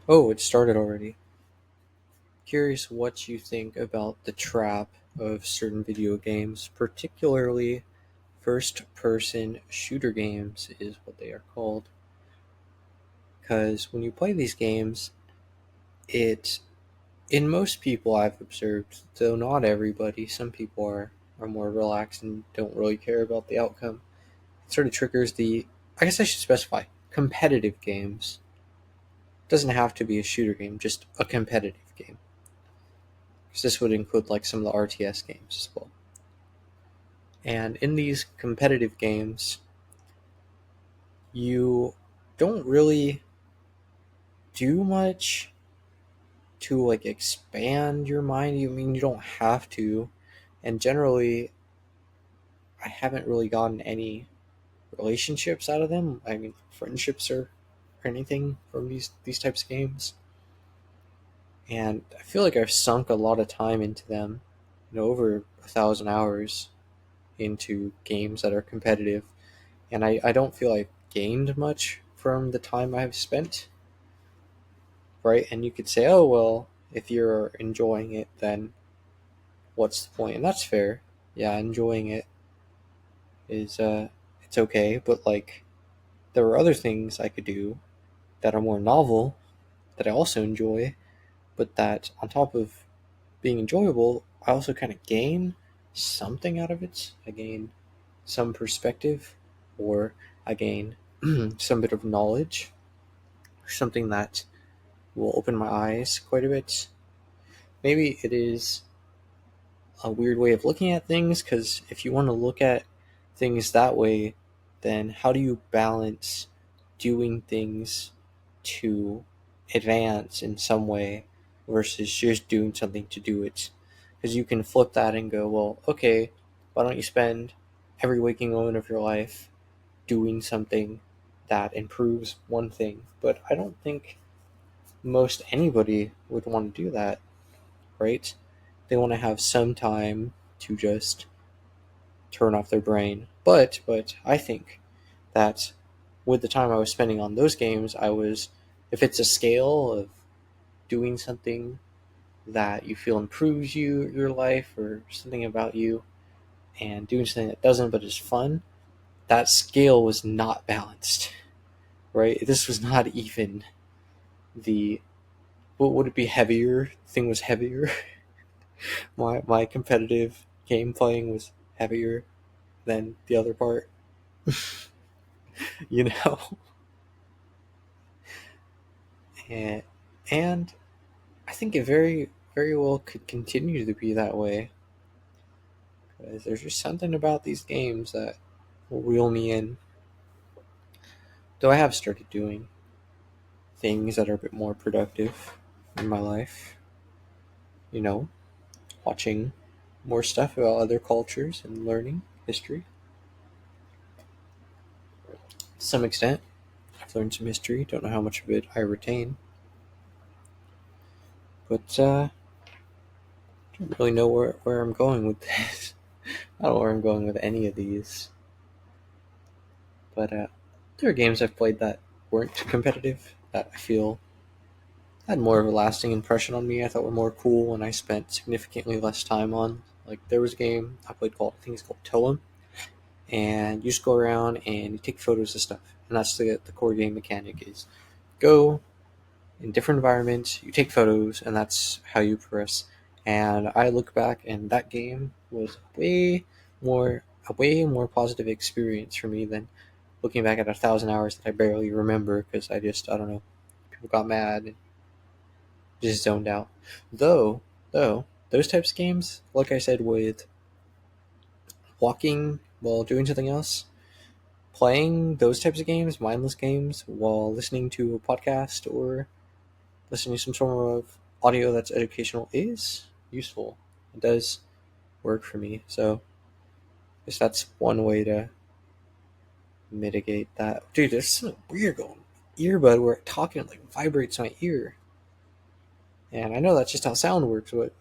Oh, it started already. Curious what you think about the trap of certain video games, particularly first person shooter games, is what they are called. Because when you play these games, it, in most people I've observed, though not everybody, some people are more relaxed and don't really care about the outcome, it sort of triggers I guess I should specify, competitive games. It doesn't have to be a shooter game, just a competitive game. Because this would include like some of the RTS games as well. And in these competitive games, you don't really do much to like expand your mind. You don't have to. And generally, I haven't really gotten any relationships out of them. I mean, friendships or anything from these types of games. And I feel like I've sunk a lot of time into them, over 1,000 hours into games that are competitive, and I don't feel I've gained much from the time I've spent, right? And you could say, oh, well, if you're enjoying it, then what's the point? And that's fair. Yeah, enjoying it is, it's okay, but like, there are other things I could do that are more novel that I also enjoy, but that on top of being enjoyable, I also kind of gain something out of it. I gain some perspective, or I gain some bit of knowledge, something that will open my eyes quite a bit. Maybe it is a weird way of looking at things, because if you want to look at things that way, then how do you balance doing things to advance in some way versus just doing something to do it? Because you can flip that and go, well, okay, why don't you spend every waking moment of your life doing something that improves one thing? But I don't think most anybody would want to do that, right? They want to have some time to just turn off their brain. But I think that with the time I was spending on those games, if it's a scale of doing something that you feel improves your life or something about you, and doing something that doesn't but is fun, that scale was not balanced, right? This was not even the what would it be heavier? The thing was heavier. My competitive game playing was heavier than the other part, you know. and, and I think it very well could continue to be that way, because there's just something about these games that will reel me in. Though I have started doing things that are a bit more productive in my life, you know, watching more stuff about other cultures and learning history. To some extent, I've learned some history. Don't know how much of it I retain, but I don't really know where I'm going with this. I don't know where I'm going with any of these. But there are games I've played that weren't competitive that I feel had more of a lasting impression on me. I thought were more cool, and I spent significantly less time on. Like, there was a game I played called, I think it's called Toem, and you just go around and you take photos of stuff, and that's the core game mechanic is go in different environments, you take photos, and that's how you progress. And I look back, and that game was a way more positive experience for me than looking back at 1,000 hours that I barely remember, because I don't know, people got mad and just zoned out. Though those types of games, like I said, with walking while doing something else, playing those types of games, mindless games, while listening to a podcast or listening to some sort of audio that's educational is useful. It does work for me. So I guess that's one way to mitigate that. Dude, there's something weird going. Earbud where talking like vibrates my ear. And I know that's just how sound works, but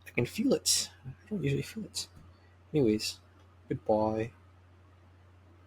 I can feel it. I don't usually feel it. Anyways, goodbye.